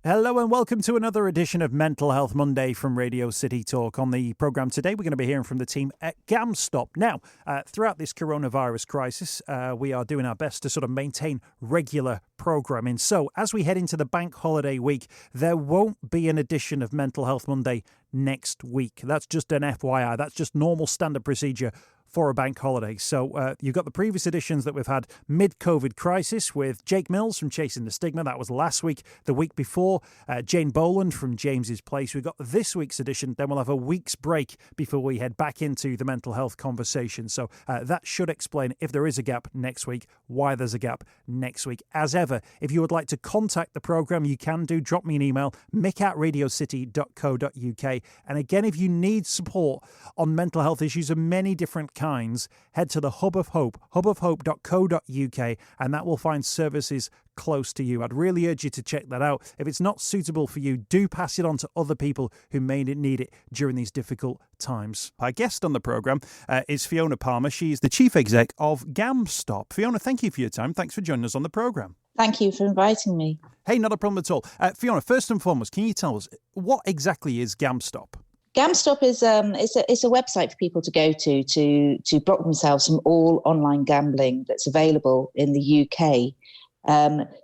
Hello and welcome to another edition of Mental Health Monday from Radio City Talk. On the programme today, we're going to be hearing from the team at GAMSTOP. Now, throughout this coronavirus crisis, we are doing our best to sort of maintain regular programming. So as we head into the bank holiday week, there won't be an edition of Mental Health Monday next week. That's just an FYI. That's just normal standard procedure for a bank holiday. So you've got the previous editions that we've had mid-COVID crisis with Jake Mills from Chasing the Stigma. That was last week. The week before, Jane Boland from James's Place. We've got this week's edition. Then we'll have a week's break before we head back into the mental health conversation. So that should explain, if there is a gap next week, why there's a gap next week. As ever, if you would like to contact the programme, you can do. Drop me an email, mick@radiocity.co.uk. And again, if you need support on mental health issues of many different kinds, head to the Hub of Hope, hubofhope.co.uk, and that will find services close to you. I'd really urge you to check that out. If it's not suitable for you, do pass it on to other people who may need it during these difficult times. Our guest on the programme is Fiona Palmer. She's the Chief Exec of GAMSTOP. Fiona, thank you for your time. Thanks for joining us on the programme. Thank you for inviting me. Hey, not a problem at all. Fiona, first and foremost, can you tell us, what exactly is GAMSTOP? GAMSTOP is it's a website for people to go to block themselves from all online gambling that's available in the UK.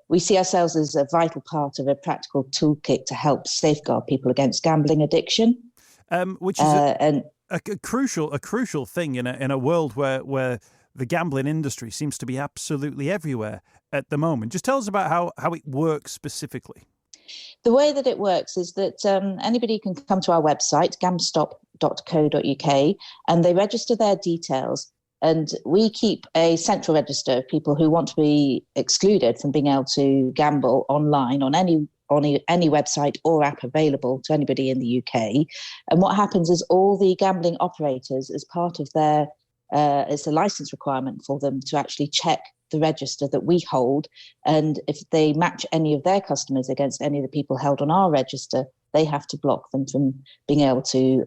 We see ourselves as a vital part of a practical toolkit to help safeguard people against gambling addiction, which is a crucial thing in a world where the gambling industry seems to be absolutely everywhere at the moment. Just tell us about how it works specifically. The way that it works is that anybody can come to our website, gamstop.co.uk, and they register their details. And we keep a central register of people who want to be excluded from being able to gamble online on any website or app available to anybody in the UK. And what happens is all the gambling operators, as part of their it's a license requirement for them to actually check the register that we hold, and if they match any of their customers against any of the people held on our register, they have to block them from being able to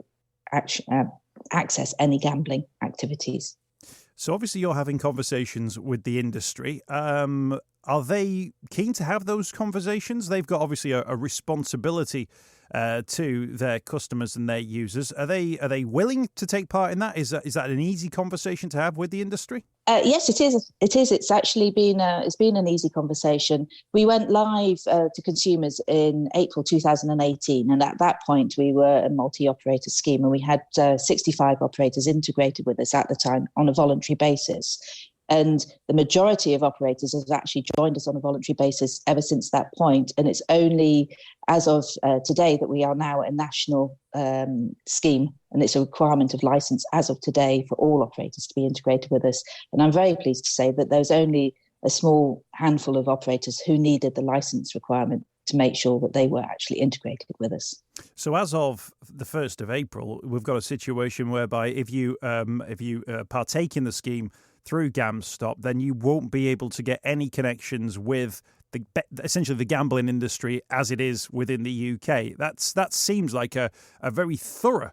access any gambling activities. So obviously you're having conversations with the industry. Are they keen to have those conversations? They've got obviously a responsibility to their customers and their users. Are they willing to take part in that? Is that an easy conversation to have with the industry? Yes, it is. It is. It's actually been an easy conversation. We went live to consumers in April 2018, and at that point we were a multi-operator scheme, and we had 65 operators integrated with us at the time on a voluntary basis. And the majority of operators have actually joined us on a voluntary basis ever since that point. And it's only as of today that we are now a national scheme, and it's a requirement of license as of today for all operators to be integrated with us. And I'm very pleased to say that there's only a small handful of operators who needed the license requirement to make sure that they were actually integrated with us. So as of the 1st of April, we've got a situation whereby if you partake in the scheme through GAMSTOP, then you won't be able to get any connections with essentially the gambling industry as it is within the UK. That seems like a very thorough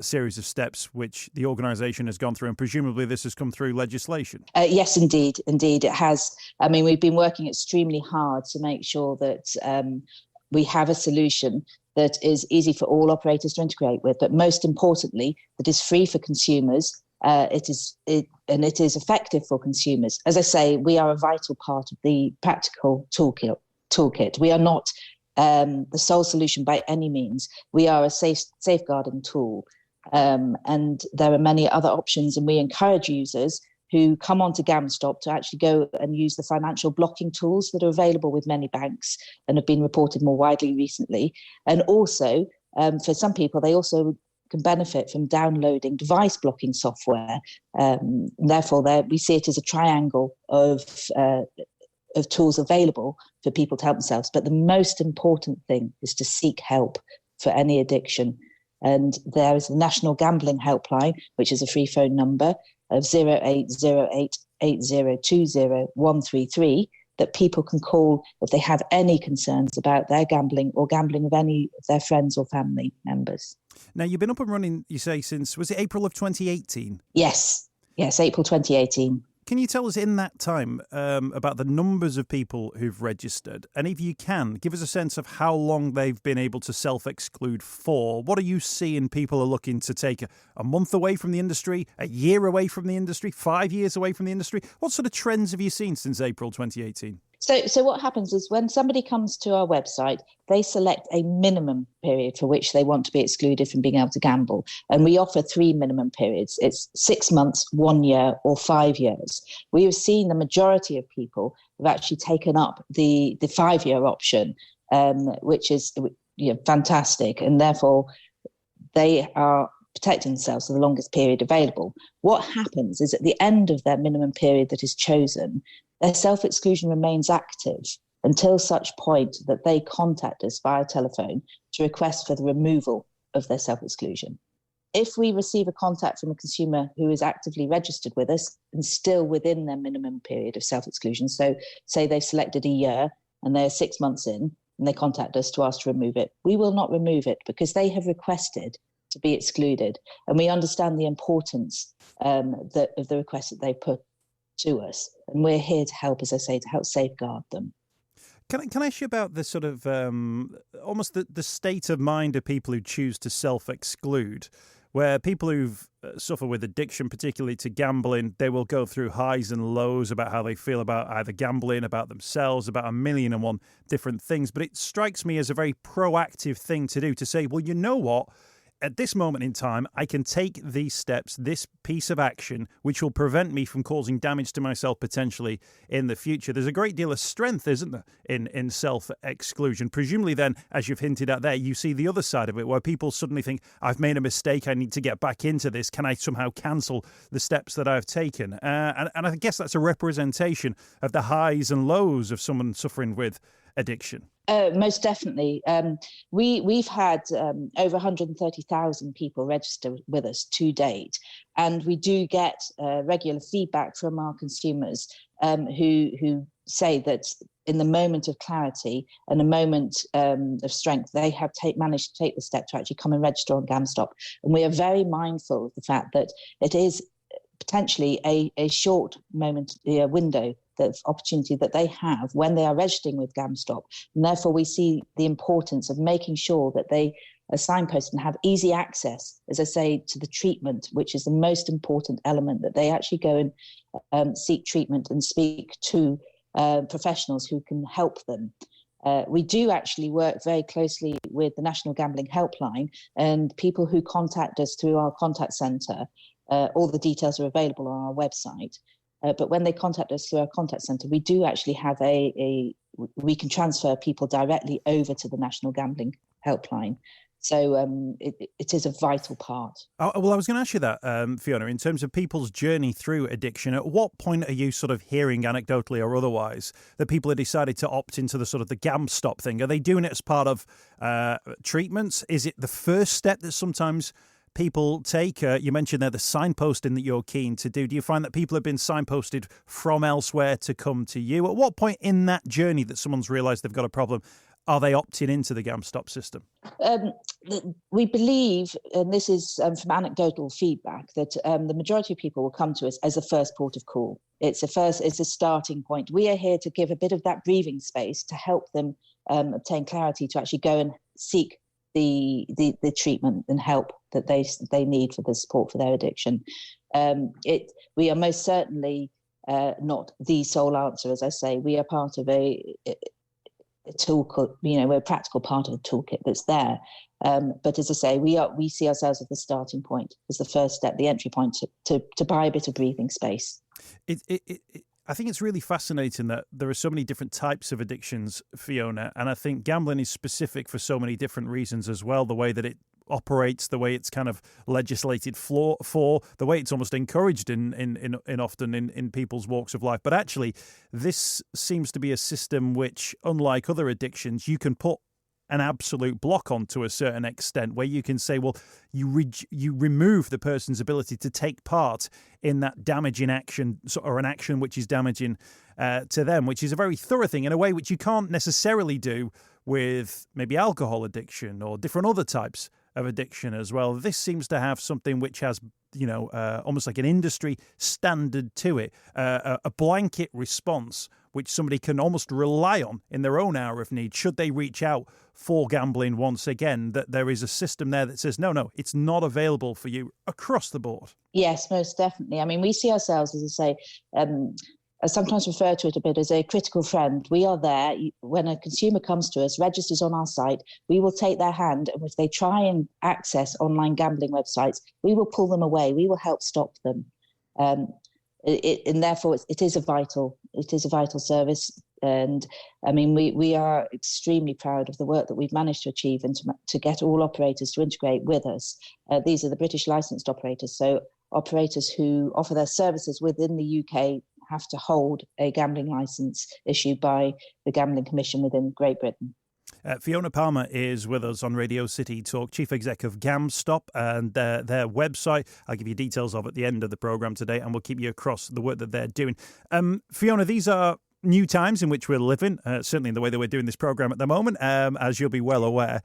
series of steps which the organisation has gone through, and presumably this has come through legislation. Yes, indeed it has. I mean, we've been working extremely hard to make sure that we have a solution that is easy for all operators to integrate with, but most importantly, that is free for consumers. It is effective for consumers. As I say, we are a vital part of the practical toolkit. We are not the sole solution by any means. We are a safeguarding tool, and there are many other options. And we encourage users who come onto GAMSTOP to actually go and use the financial blocking tools that are available with many banks and have been reported more widely recently. And also, for some people, they also can benefit from downloading device blocking software. Therefore, we see it as a triangle of tools available for people to help themselves. But the most important thing is to seek help for any addiction. And there is a National Gambling Helpline, which is a free phone number of 0808 8020 133 that people can call if they have any concerns about their gambling or gambling of any of their friends or family members. Now, you've been up and running, you say, since, was it April of 2018? Yes, April 2018. Can you tell us in that time about the numbers of people who've registered? And if you can, give us a sense of how long they've been able to self-exclude for. What are you seeing people are looking to take a month away from the industry, a year away from the industry, 5 years away from the industry? What sort of trends have you seen since April 2018? So what happens is when somebody comes to our website, they select a minimum period for which they want to be excluded from being able to gamble. And we offer 3 minimum periods. It's 6 months, 1 year, or 5 years. We have seen the majority of people have actually taken up the 5-year option, which is fantastic. And therefore, they are protecting themselves for the longest period available. What happens is at the end of their minimum period that is chosen, their self-exclusion remains active until such point that they contact us via telephone to request for the removal of their self-exclusion. If we receive a contact from a consumer who is actively registered with us and still within their minimum period of self-exclusion, so say they've selected a year and they're 6 months in and they contact us to ask to remove it, we will not remove it because they have requested to be excluded. And we understand the importance of the request that they put to us, and we're here to help, as I say, to help safeguard them. Can I ask you about the sort of almost the state of mind of people who choose to self-exclude, where people who suffer with addiction, particularly to gambling, they will go through highs and lows about how they feel about either gambling, about themselves, about 1,000,001 different things. But it strikes me as a very proactive thing to do, to say, well, you know what? At this moment in time, I can take these steps, this piece of action, which will prevent me from causing damage to myself potentially in the future. There's a great deal of strength, isn't there, in self-exclusion? Presumably then, as you've hinted at there, you see the other side of it, where people suddenly think, I've made a mistake, I need to get back into this. Can I somehow cancel the steps that I've taken? And I guess that's a representation of the highs and lows of someone suffering with addiction. Most definitely. We've had over 130,000 people register with us to date, and we do get regular feedback from our consumers who say that in the moment of clarity and a moment of strength, they have managed to take the step to actually come and register on GAMSTOP. And we are very mindful of the fact that it is potentially a short moment window of opportunity that they have when they are registering with GAMSTOP. And therefore, we see the importance of making sure that they are signposted and have easy access, as I say, to the treatment, which is the most important element, that they actually go and seek treatment and speak to professionals who can help them. We do actually work very closely with the National Gambling Helpline, and people who contact us through our contact centre, all the details are available on our website. But when they contact us through our contact centre, we do actually have we can transfer people directly over to the National Gambling Helpline. So it is a vital part. Oh, well, I was going to ask you that, Fiona, in terms of people's journey through addiction, at what point are you sort of hearing anecdotally or otherwise that people have decided to opt into the sort of the GAMSTOP thing? Are they doing it as part of treatments? Is it the first step that sometimes people take? You mentioned there the signposting that you're keen to do. Do you find that people have been signposted from elsewhere to come to you? At what point in that journey that someone's realised they've got a problem, are they opting into the GAMSTOP system? We believe, and this is from anecdotal feedback, that the majority of people will come to us as a first port of call. It's a starting point. We are here to give a bit of that breathing space to help them obtain clarity to actually go and seek the treatment and help that they need for the support for their addiction. We are most certainly not the sole answer, as I say. We are part of a toolkit. We're a practical part of a toolkit that's there. But as I say, we see ourselves as the starting point, as the first step, the entry point to buy a bit of breathing space. I think it's really fascinating that there are so many different types of addictions, Fiona, and I think gambling is specific for so many different reasons as well. The way that it operates, the way it's kind of legislated for, the way it's almost encouraged in often in people's walks of life. But actually, this seems to be a system which, unlike other addictions, you can put an absolute block on to a certain extent, where you can say, well, you remove the person's ability to take part in that damaging action, or an action which is damaging to them, which is a very thorough thing in a way which you can't necessarily do with maybe alcohol addiction or different other types of addiction as well. This seems to have something which has, almost like an industry standard to it, a blanket response which somebody can almost rely on in their own hour of need should they reach out for gambling once again, that there is a system there that says, no, it's not available for you across the board. Yes, most definitely. I mean, we see ourselves, as I say, I sometimes refer to it a bit as a critical friend. We are there. When a consumer comes to us, registers on our site, we will take their hand, and if they try and access online gambling websites, we will pull them away. We will help stop them. And therefore, it is a vital service. And I mean, we are extremely proud of the work that we've managed to achieve and to get all operators to integrate with us. These are the British licensed operators. So operators who offer their services within the UK have to hold a gambling license issued by the Gambling Commission within Great Britain. Fiona Palmer is with us on Radio City Talk, Chief Exec of GAMSTOP, and their website. I'll give you details of at the end of the programme today, and we'll keep you across the work that they're doing. Fiona, these are new times in which we're living, certainly in the way that we're doing this programme at the moment, as you'll be well aware.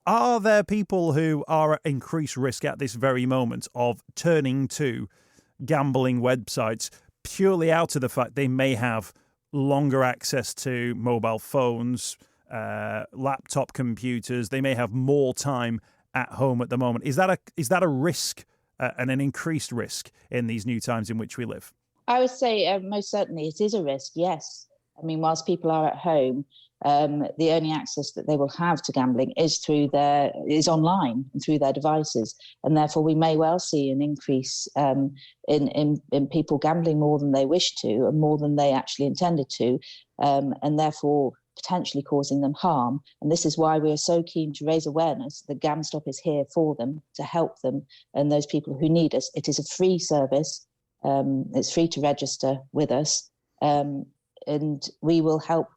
Are there people who are at increased risk at this very moment of turning to gambling websites purely out of the fact they may have longer access to mobile phones, laptop computers, they may have more time at home at the moment? Is that a risk and an increased risk in these new times in which we live? I would say most certainly it is a risk, yes. I mean, whilst people are at home, the only access that they will have to gambling is online and through their devices, and therefore we may well see an increase in people gambling more than they wish to and more than they actually intended to, and therefore potentially causing them harm. And this is why we are so keen to raise awareness that GAMSTOP is here for them, to help them and those people who need us. It is a free service. It's free to register with us, and we will help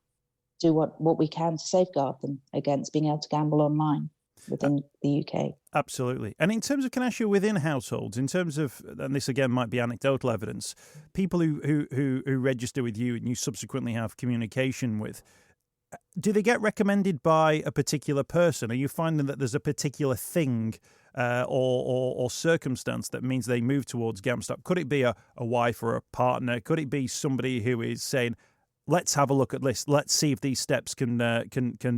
do what we can to safeguard them against being able to gamble online within the UK. Absolutely. And in terms of, can I ask you, within households, in terms of, and this again might be anecdotal evidence, people who register with you and you subsequently have communication with, do they get recommended by a particular person? Are you finding that there's a particular thing or circumstance that means they move towards GAMSTOP? Could it be a wife or a partner? Could it be somebody who is saying, let's have a look at this, let's see if these steps can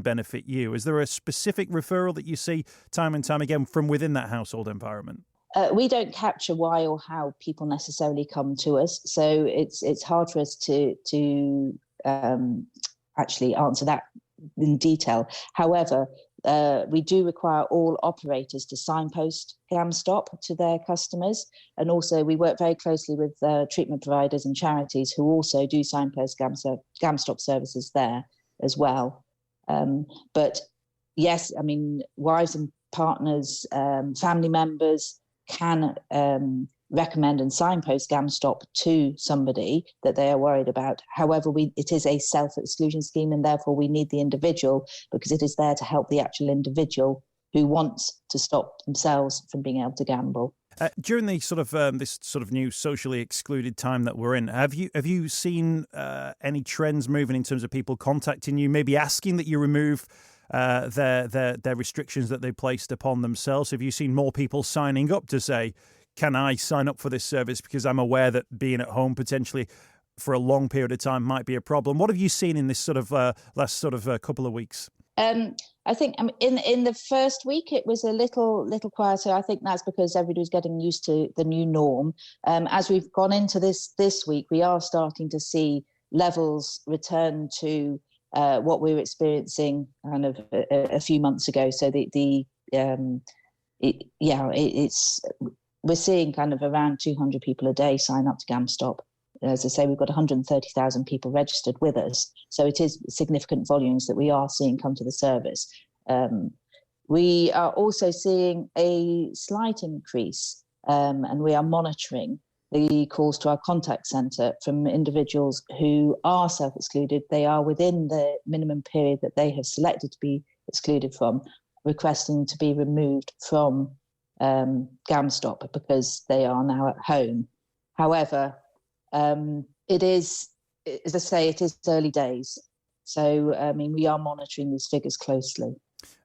benefit you? Is there a specific referral that you see time and time again from within that household environment? We don't capture why or how people necessarily come to us, so it's hard for us to actually answer that in detail. However, we do require all operators to signpost GAMSTOP to their customers, and also we work very closely with treatment providers and charities who also do signpost GAMSTOP services there as well. But yes, I mean, wives and partners, family members can recommend and signpost GAMSTOP to somebody that they are worried about. However, it is a self-exclusion scheme, and therefore we need the individual, because it is there to help the actual individual who wants to stop themselves from being able to gamble. During the sort of this sort of new socially excluded time that we're in, have you seen any trends moving in terms of people contacting you, maybe asking that you remove their restrictions that they placed upon themselves? Have you seen more people signing up to say, can I sign up for this service because I'm aware that being at home potentially for a long period of time might be a problem? What have you seen in this sort of last sort of couple of weeks? I think in the first week it was a little quieter. I think that's because everybody's getting used to the new norm. As we've gone into this week, we are starting to see levels return to what we were experiencing kind of a few months ago. So we're seeing kind of around 200 people a day sign up to GAMSTOP. As I say, we've got 130,000 people registered with us. So it is significant volumes that we are seeing come to the service. We are also seeing a slight increase, and we are monitoring the calls to our contact centre from individuals who are self-excluded. They are within the minimum period that they have selected to be excluded from, requesting to be removed from GAMSTOP because they are now at home. However, it is, as I say, it is early days. So, I mean, we are monitoring these figures closely.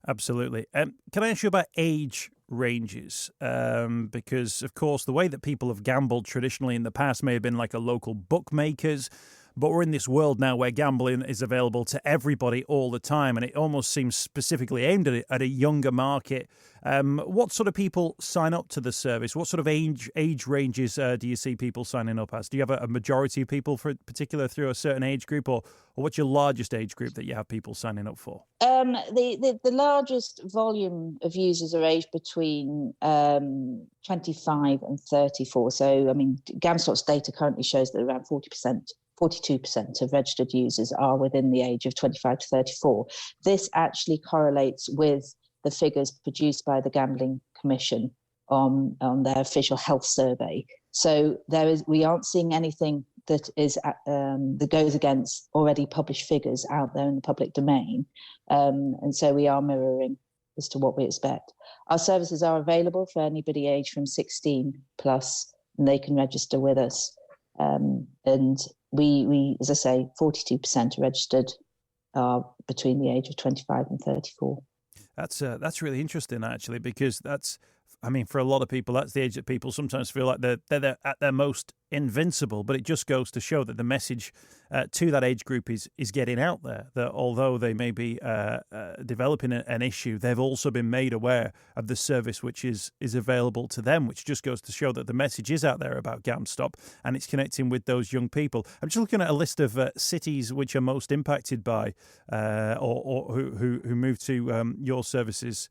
Absolutely. Can I ask you about age ranges? Because, of course, the way that people have gambled traditionally in the past may have been like a local bookmakers, but we're in this world now where gambling is available to everybody all the time, and it almost seems specifically aimed at a younger market. What sort of people sign up to the service? What sort of age ranges do you see people signing up as? Do you have a majority of people, for particular, through a certain age group, or what's your largest age group that you have people signing up for? The largest volume of users are aged between 25 and 34. So, I mean, GAMSTOP's data currently shows that around 42% of registered users are within the age of 25 to 34. This actually correlates with the figures produced by the Gambling Commission on their official health survey. So we aren't seeing anything that is that goes against already published figures out there in the public domain, and so we are mirroring as to what we expect. Our services are available for anybody aged from 16 plus, and they can register with us. And we, as I say, 42% are registered between the age of 25 and 34. That's really interesting, actually, because for a lot of people, that's the age that people sometimes feel like they're at their most invincible. But it just goes to show that the message to that age group is getting out there, that although they may be developing an issue, they've also been made aware of the service which is available to them, which just goes to show that the message is out there about GAMSTOP, and it's connecting with those young people. I'm just looking at a list of cities which are most impacted by or who move to your services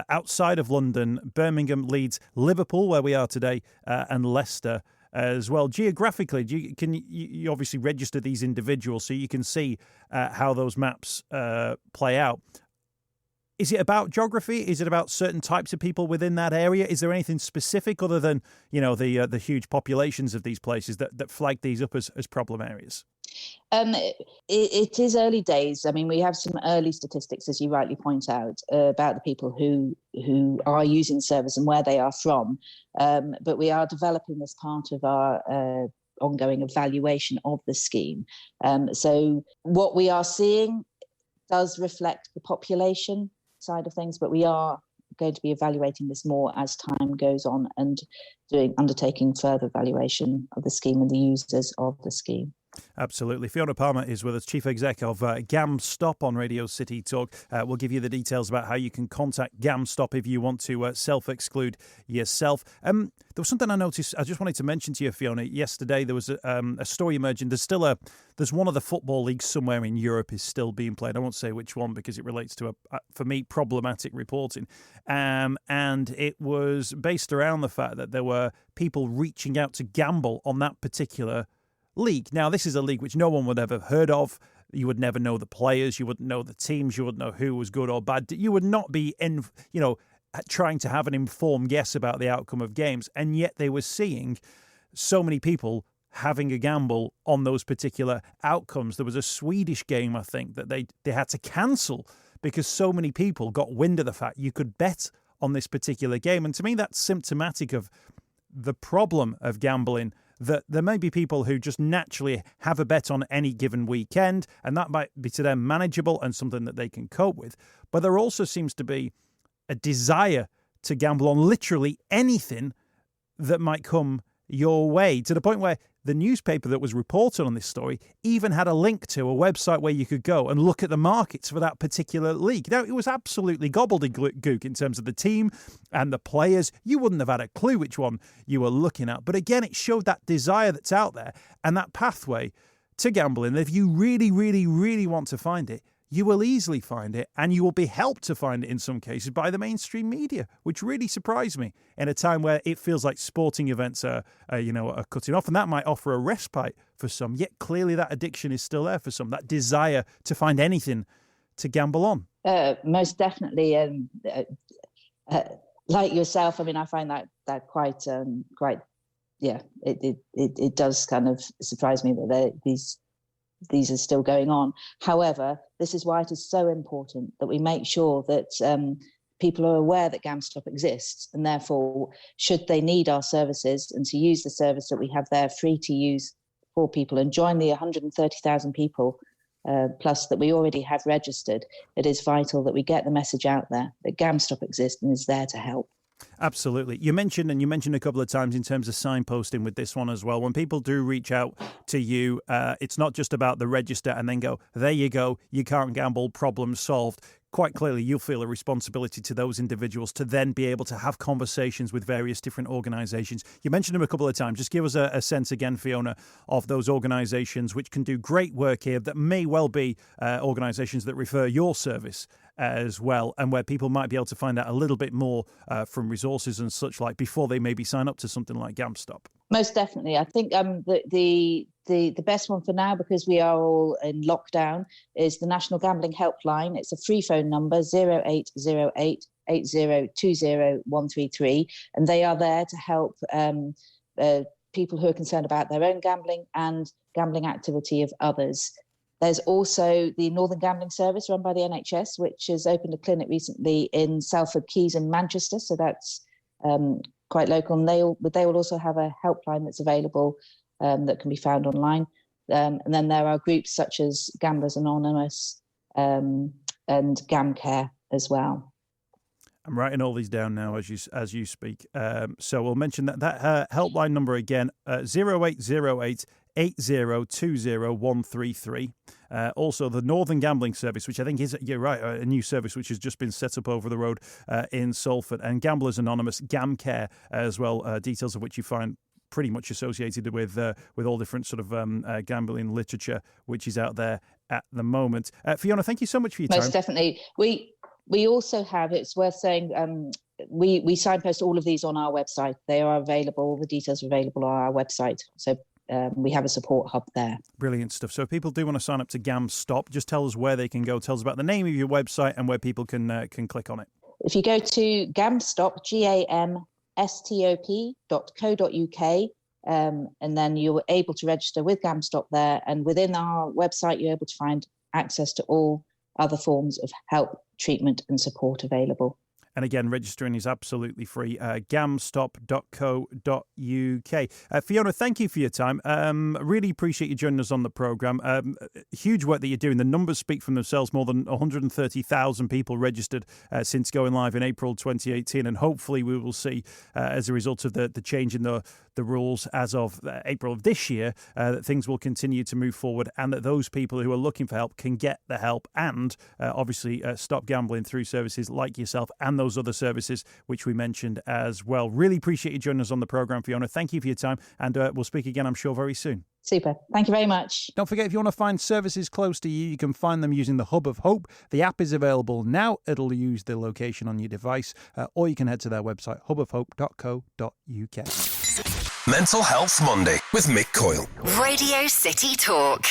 outside of London: Birmingham, Leeds, Liverpool, where we are today, and Leicester as well. Geographically, you obviously register these individuals so you can see how those maps play out. Is it about geography? Is it about certain types of people within that area? Is there anything specific other than the huge populations of these places that flag these up as problem areas? It is early days. I mean, we have some early statistics, as you rightly point out, about the people who are using the service and where they are from. But we are developing this part of our ongoing evaluation of the scheme. So what we are seeing does reflect the population side of things, but we are going to be evaluating this more as time goes on and undertaking further evaluation of the scheme and the users of the scheme. Absolutely. Fiona Palmer is with us, Chief Exec of GAMSTOP on Radio City Talk. We'll give you the details about how you can contact GAMSTOP if you want to self-exclude yourself. There was something I noticed, I just wanted to mention to you, Fiona. Yesterday there was a story emerging. There's one of the football leagues somewhere in Europe is still being played. I won't say which one because it relates to, for me, problematic reporting. And it was based around the fact that there were people reaching out to gamble on that particular league. Now, this is a league which no one would ever heard of. You would never know the players. You wouldn't know the teams. You wouldn't know who was good or bad. You would not be trying to have an informed guess about the outcome of games. And yet they were seeing so many people having a gamble on those particular outcomes. There was a Swedish game, I think, that they had to cancel because so many people got wind of the fact you could bet on this particular game. And to me, that's symptomatic of the problem of gambling, that there may be people who just naturally have a bet on any given weekend, and that might be to them manageable and something that they can cope with. But there also seems to be a desire to gamble on literally anything that might come your way, to the point where the newspaper that was reported on this story even had a link to a website where you could go and look at the markets for that particular league. Now, it was absolutely gobbledygook in terms of the team and the players. You wouldn't have had a clue which one you were looking at. But again, it showed that desire that's out there and that pathway to gambling. If you really, really, really want to find it, you will easily find it, and you will be helped to find it in some cases by the mainstream media, which really surprised me in a time where it feels like sporting events are cutting off, and that might offer a respite for some. Yet clearly that addiction is still there for some, that desire to find anything to gamble on. Most definitely. Like yourself, I mean, I find that quite, yeah, it does kind of surprise me that these are still going on. However, this is why it is so important that we make sure that people are aware that GAMSTOP exists, and therefore, should they need our services and to use the service that we have there free to use for people and join the 130,000 people plus that we already have registered, it is vital that we get the message out there that GAMSTOP exists and is there to help. Absolutely. You mentioned a couple of times in terms of signposting with this one as well. When people do reach out to you, it's not just about the register and then go, there you go, you can't gamble, problem solved. Quite clearly, you'll feel a responsibility to those individuals to then be able to have conversations with various different organisations. You mentioned them a couple of times. Just give us a sense again, Fiona, of those organisations which can do great work here that may well be organisations that refer your service as well, and where people might be able to find out a little bit more from resources and such like before they maybe sign up to something like GAMSTOP. Most definitely. I think the best one for now, because we are all in lockdown, is the National Gambling Helpline. It's a free phone number, 0808 8020 133, and they are there to help people who are concerned about their own gambling and gambling activity of others. There's also the Northern Gambling Service run by the NHS, which has opened a clinic recently in Salford Quays in Manchester. So that's quite local. And they will also have a helpline that's available that can be found online. And then there are groups such as Gamblers Anonymous and GamCare as well. I'm writing all these down now as you speak. So we'll mention that helpline number again, 0808 8020 133. Also, the Northern Gambling Service, which I think is, you're right, a new service which has just been set up over the road in Salford, and Gamblers Anonymous, GamCare as well, details of which you find pretty much associated with all different sort of gambling literature which is out there at the moment. Fiona, thank you so much for your time. Most definitely. We also have, it's worth saying, we signpost all of these on our website. They are available, all the details are available on our website. So we have a support hub there. Brilliant stuff. So if people do want to sign up to GAMSTOP, just tell us where they can go. Tell us about the name of your website and where people can click on it. If you go to GAMSTOP, GAMSTOP.co.uk, and then you're able to register with GAMSTOP there. And within our website, you're able to find access to all other forms of help, treatment and support available. And again, registering is absolutely free. Gamstop.co.uk. Fiona, thank you for your time. Really appreciate you joining us on the programme. Huge work that you're doing. The numbers speak for themselves. More than 130,000 people registered since going live in April 2018. And hopefully we will see, as a result of the change in the rules as of April of this year, that things will continue to move forward and that those people who are looking for help can get the help and obviously stop gambling through services like yourself and those other services which we mentioned as well. Really appreciate you joining us on the programme, Fiona. Thank you for your time, and we'll speak again, I'm sure, very soon. Super. Thank you very much. Don't forget, if you want to find services close to you, you can find them using the Hub of Hope. The app is available now. It'll use the location on your device, or you can head to their website, hubofhope.co.uk. Mental Health Monday with Mick Coyle. Radio City Talk.